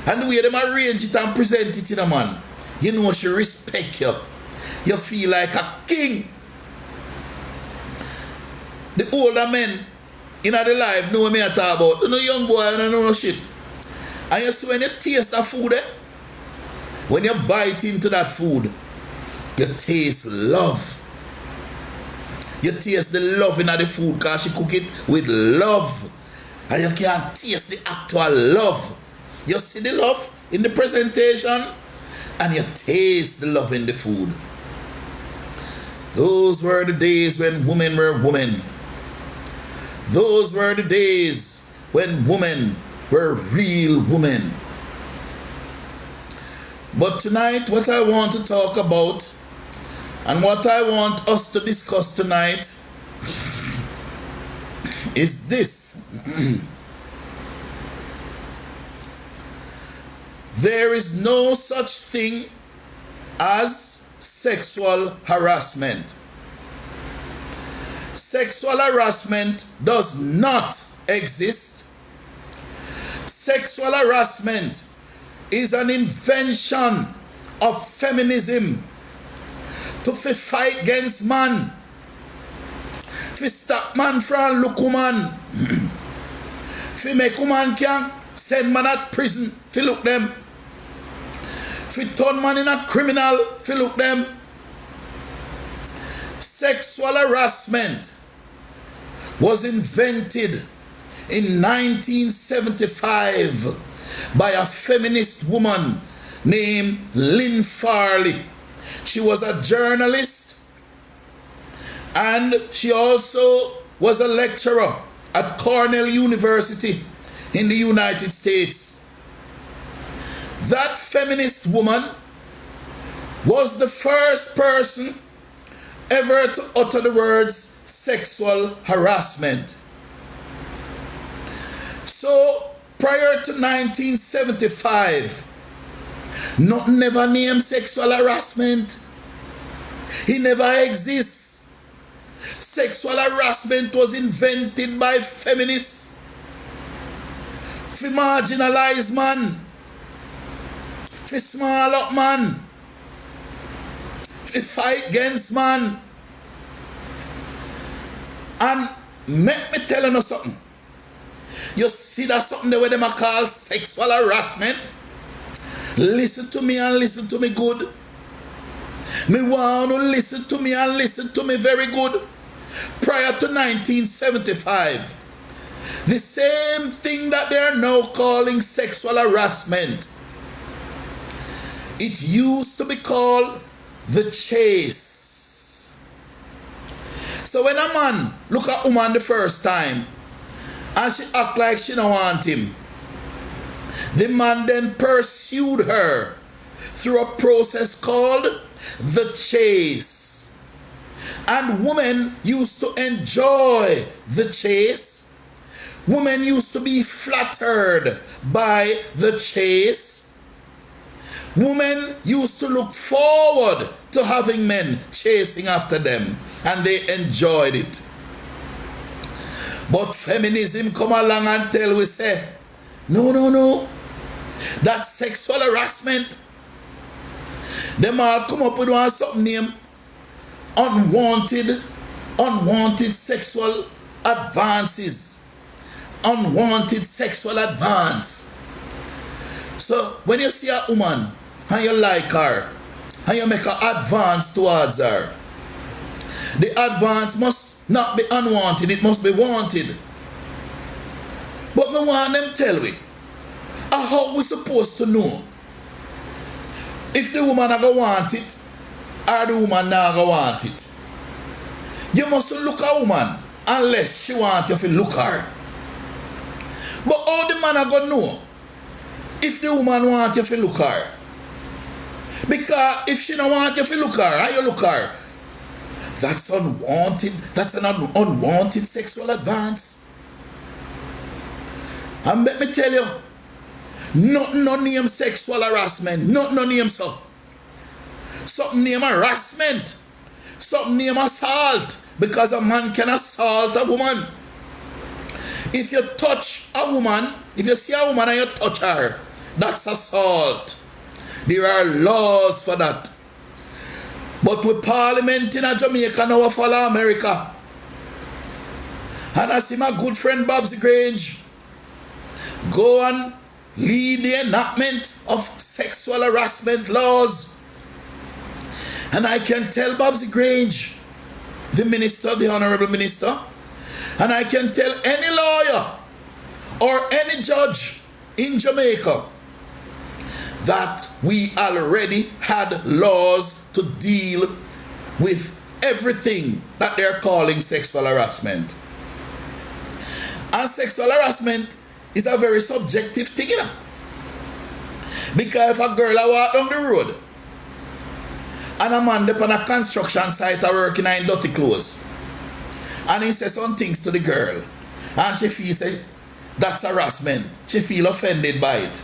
And the way them arrange it and present it in a man, you know she respect you. You feel like a king. The older men in the life know what me I talk about. You know young boy, I don't know no shit. And you see when you taste that food, when you bite into that food, you taste love. You taste the love in the food because she cook it with love. And you can taste the actual love. You see the love in the presentation and you taste the love in the food. Those were the days when women were women. Those were the days when women were real women. But tonight, what I want to talk about and what I want us to discuss tonight is this. There is no such thing as sexual harassment. Sexual harassment does not exist. Sexual harassment is an invention of feminism to fight against man, to stop man from look woman, to make woman can send man at prison, to look them, to turn man in a criminal, to look them. Sexual harassment was invented in 1975 by a feminist woman named Lynn Farley. She was a journalist and she also was a lecturer at Cornell University in the United States. That feminist woman was the first person ever to utter the words sexual harassment. So prior to 1975, nothing never named sexual harassment. It never exists. Sexual harassment was invented by feminists to marginalize man, to small up man, to fight against man. And make me tell you something. You see that something that them call sexual harassment? Listen to me and listen to me good. Me want to listen to me and listen to me very good. Prior to 1975, the same thing that they are now calling sexual harassment, it used to be called the chase. So when a man look at a woman the first time and she act like she don't want him, the man then pursued her through a process called the chase. And women used to enjoy the chase. Women used to be flattered by the chase. Women used to look forward to having men chasing after them, and they enjoyed it. But feminism come along and tell we say, no, that's sexual harassment. Them all come up with one something name, unwanted sexual advances. Unwanted sexual advance. So when you see a woman and you like her and you make an advance towards her, the advance must not be unwanted, it must be wanted. But me want them tell me, how we supposed to know if the woman are going to want it or the woman not going to want it? You mustn't look a woman unless she wants you to look her. But how the man are going to know if the woman wants you to look her? Because if she don't want you to look her, how you look her? That's unwanted. That's an unwanted sexual advance. And let me tell you, nothing no name sexual harassment. Nothing no name so. Something name harassment. Something name assault. Because a man can assault a woman. If you touch a woman, if you see a woman and you touch her, That's assault. There are laws for that. But with Parliament in Jamaica now follow America. And I see my good friend Babsy Grange go and lead the enactment of sexual harassment laws. And I can tell Babsy Grange, the minister, the honorable minister, and I can tell any lawyer or any judge in Jamaica that we already had laws to deal with everything that they're calling sexual harassment. And sexual harassment is a very subjective thing, you know? Because if a girl walk down the road and a man up on a construction site working in dirty clothes and he says some things to the girl and she feels that's harassment, she feel offended by it.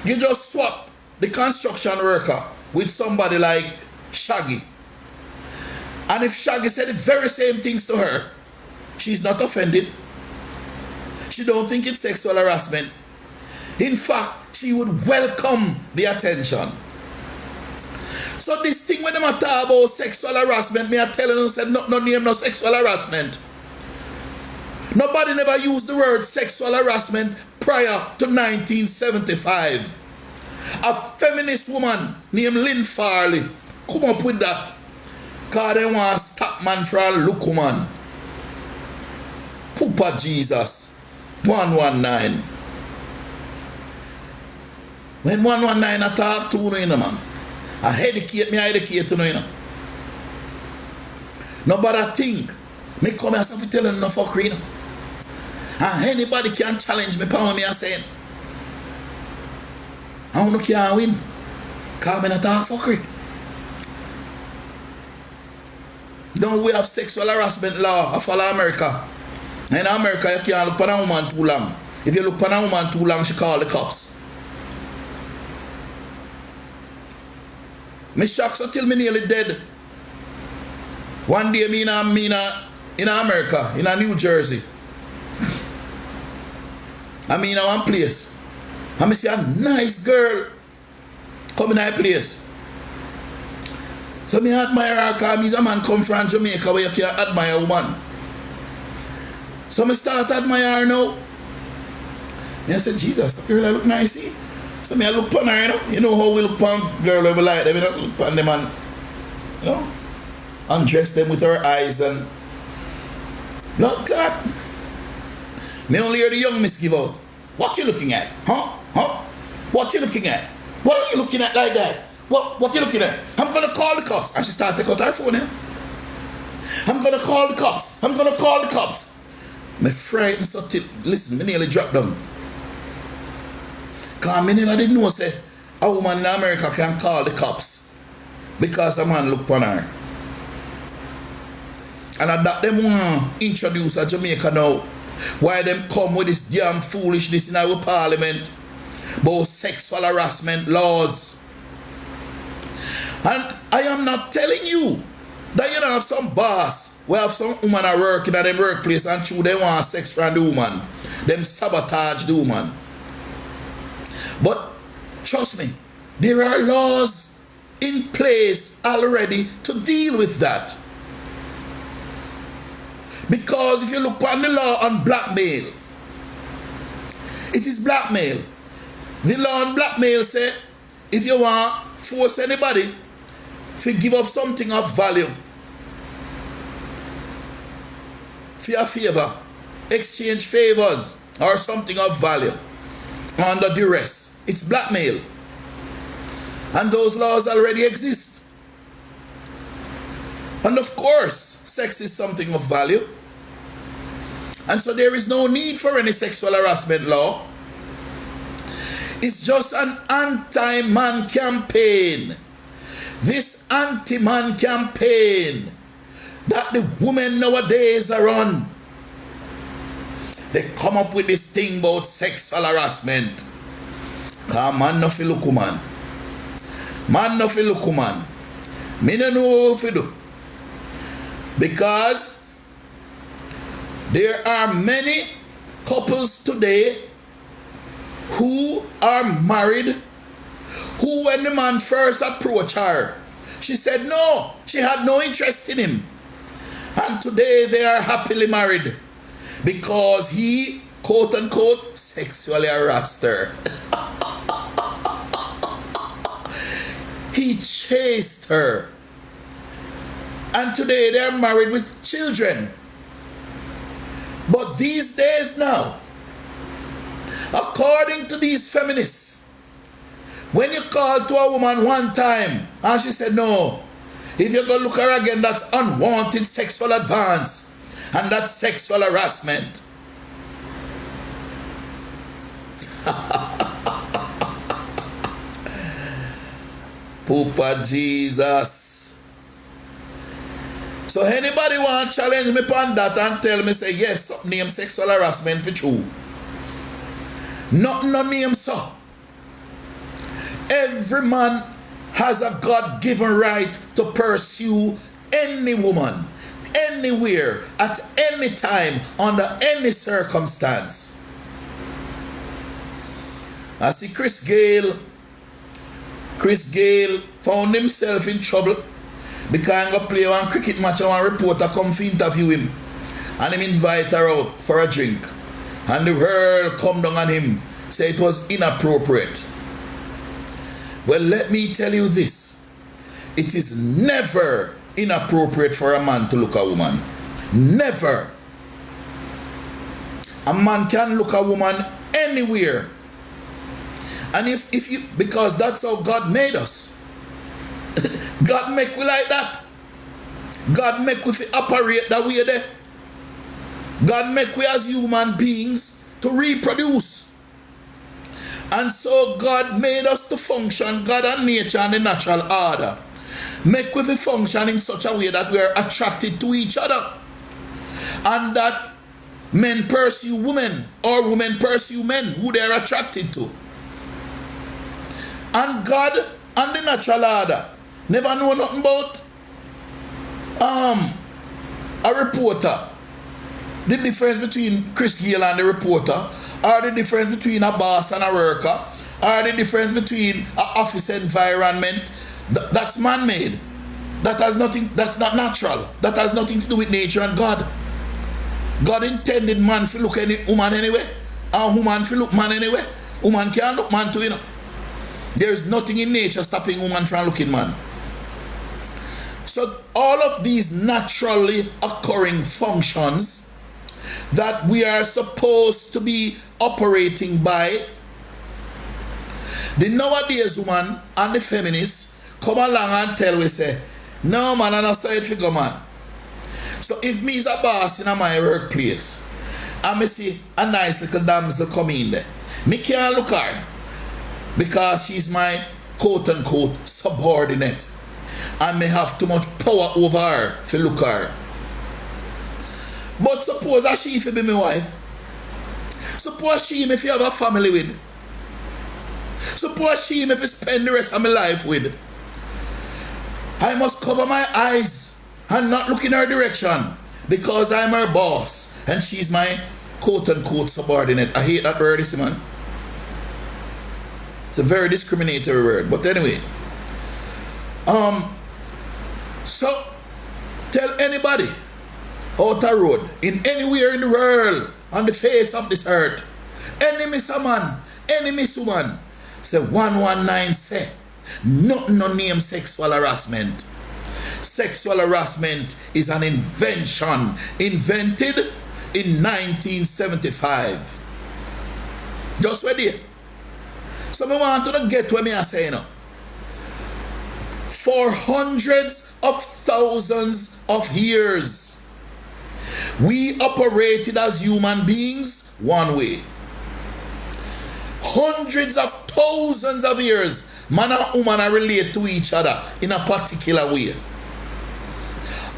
You just swap the construction worker with somebody like Shaggy, and if Shaggy said the very same things to her, she's not offended. She don't think it's sexual harassment. In fact, she would welcome the attention. So this thing when they talk about sexual harassment, me are telling them, said no name no sexual harassment. Nobody never used the word sexual harassment prior to 1975. A feminist woman named Lynn Farley come up with that because they want to stop man for a look woman. Poopa Jesus 119. When 119 I talk to you know, man, I educate you know. Nobody think me come here and tell them no fuckery, you know. And anybody can challenge me for what me saying. I don't can't win. Because I'm not talk fuckery. Don't we have sexual harassment law? I follow America. In America, you can't look at a woman too long. If you look at a woman too long, she call the cops. Me shocked so till me nearly dead. One day me in America, in New Jersey. I mean in one place. And I see a nice girl come in that place. So me admire her because he's a man come from Jamaica where you can admire a woman. So I start admire her now. And I said, Jesus, that girl look nice, see? So I look upon her, you know. You know how we look upon girl we like them, we don't look upon them and, you know, undress them with our eyes and look God. Me only hear the young miss give out. What you looking at? Huh? What you looking at? What are you looking at like that? What you looking at? I'm gonna call the cops. And she started to take out her phone, yeah? I'm gonna call the cops. I'm gonna call the cops. Me frightened so listen, me nearly dropped down. Cause me never did know say a woman in America can call the cops because a man look upon her. And I that them want introduce a Jamaica now. Why them come with this damn foolishness in our parliament about sexual harassment laws? And I am not telling you that you know have some boss, we have some woman at work in them workplace and true they want sex from the woman. Them sabotage the woman. But trust me, there are laws in place already to deal with that. Because if you look on the law on blackmail, it is blackmail. The law on blackmail say if you want force anybody to give up something of value for a favor, exchange favors or something of value under duress, it's blackmail. And those laws already exist. And of course, sex is something of value. And so there is no need for any sexual harassment law. It's just an anti-man campaign. This anti-man campaign that the women nowadays are on. They come up with this thing about sexual harassment. Because man no fi look woman. Man no fi look woman. Me no know what to do. Because there are many couples today who are married, who when the man first approached her, she said no, she had no interest in him. And today they are happily married because he, quote unquote, sexually harassed her. He chased her. And today they are married with children. But these days now, according to these feminists, when you call to a woman one time and she said no, if you go look at her again, that's unwanted sexual advance and that's sexual harassment. Poopa Jesus. So anybody want to challenge me upon that and tell me say yes, name sexual harassment for true? Nothing no name so. Every man has a God-given right to pursue any woman, anywhere, at any time, under any circumstance. I see Chris Gale found himself in trouble because he go play one cricket match and one reporter come to interview him. And him invite her out for a drink. And the world come down on him, say it was inappropriate. Well, let me tell you this. It is never inappropriate for a man to look a woman. Never. A man can look a woman anywhere. And if you, because that's how God made us. God make we like that. God make we operate that way there. God make we as human beings to reproduce. And so God made us to function, God and nature and the natural order. Make we function in such a way that we are attracted to each other. And that men pursue women or women pursue men who they are attracted to. And God and the natural order never know nothing about a reporter. The difference between Chris Gale and the reporter, or the difference between a boss and a worker, or the difference between an office environment. That's man-made. That has nothing, that's not natural. That has nothing to do with nature and God. God intended man to look any woman anyway, and woman to look man anyway. Woman can't look man too, you know. There is nothing in nature stopping woman from looking man. So all of these naturally occurring functions that we are supposed to be operating by, the nowadays woman and the feminists come along and tell we say, no man, I don't say it figure man. So if me is a boss in my workplace and me see a nice little damsel come in there, me can't look her because she's my quote unquote subordinate and may have too much power over her to look her. But suppose that she if you be my wife, suppose she if you have a family with, suppose she if you spend the rest of my life with, I must cover my eyes and not look in her direction because I'm her boss and she's my quote unquote subordinate. I hate that word, this man. It's a very discriminatory word, but anyway. So tell anybody out the road, in anywhere in the world, on the face of this earth, any miss a man, any miss woman, say 119 say, nothing no name sexual harassment. Sexual harassment is an invention invented in 1975. Just wait there. So I want to get where me are saying now. For hundreds of thousands of years, we operated as human beings one way. Hundreds of thousands of years, man and woman are related to each other in a particular way.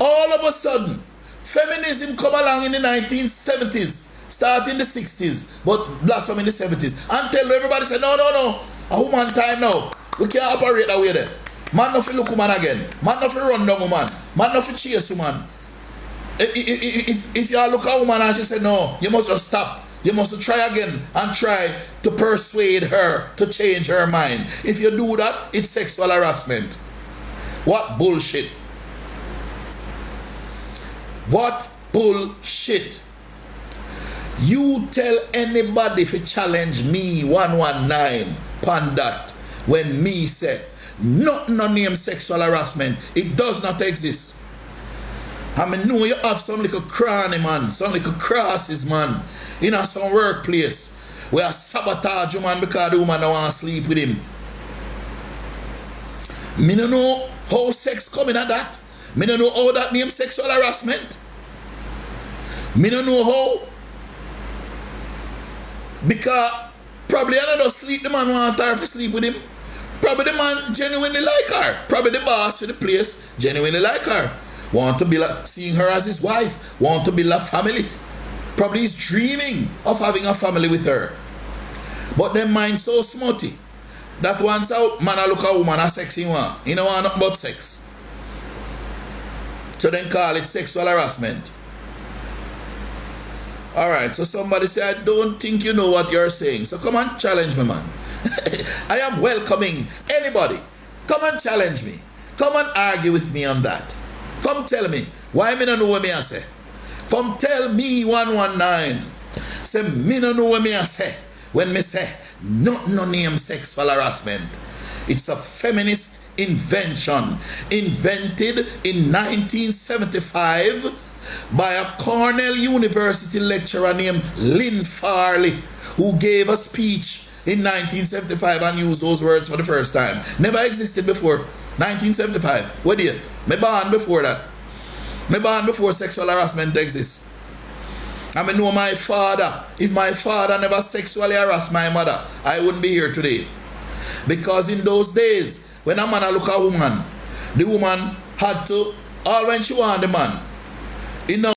All of a sudden, feminism come along in the 1970s, start in the 60s, but blossom in the 70s. And tell everybody, say, no, a woman time now. We can't operate that way there. Man no fi look woman again. Man no fi run down woman. Man no fi chase woman. If you look at a woman and she say, no, you must just stop. You must try again and try to persuade her to change her mind. If you do that, it's sexual harassment. What bullshit. What bullshit. You tell anybody if you challenge me 119 pan that when me say nothing no name sexual harassment. It does not exist. I mean, know you have some little cranny man, some little crosses man in some workplace where sabotage you man because the woman don't want to sleep with him. Me don't know how sex coming at that. Me don't know how that name sexual harassment. Me don't know how. Because probably another sleep the man want her to sleep with him. Probably the man genuinely like her. Probably the boss for the place genuinely like her. Want to be like seeing her as his wife. Want to build a family. Probably he's dreaming of having a family with her. But their mind so smutty that once a man a look a woman a sexy one, he don't want nothing but sex. So then call it sexual harassment. Alright, so somebody say, I don't think you know what you're saying. So come and challenge me, man. I am welcoming anybody. Come and challenge me. Come and argue with me on that. Come tell me. Why me don't know what me I say? Come tell me 119. Say me don't know what me I say. When me say, not no name sexual harassment. It's a feminist invention. Invented in 1975 by a Cornell University lecturer named Lynn Farley, who gave a speech in 1975 and used those words for the first time. Never existed before. 1975. What do you? Me born before that. Me born before sexual harassment exists. I mean, know my father. If my father never sexually harassed my mother, I wouldn't be here today. Because in those days, when a man look at a woman, the woman had to, all when she want the man, you know,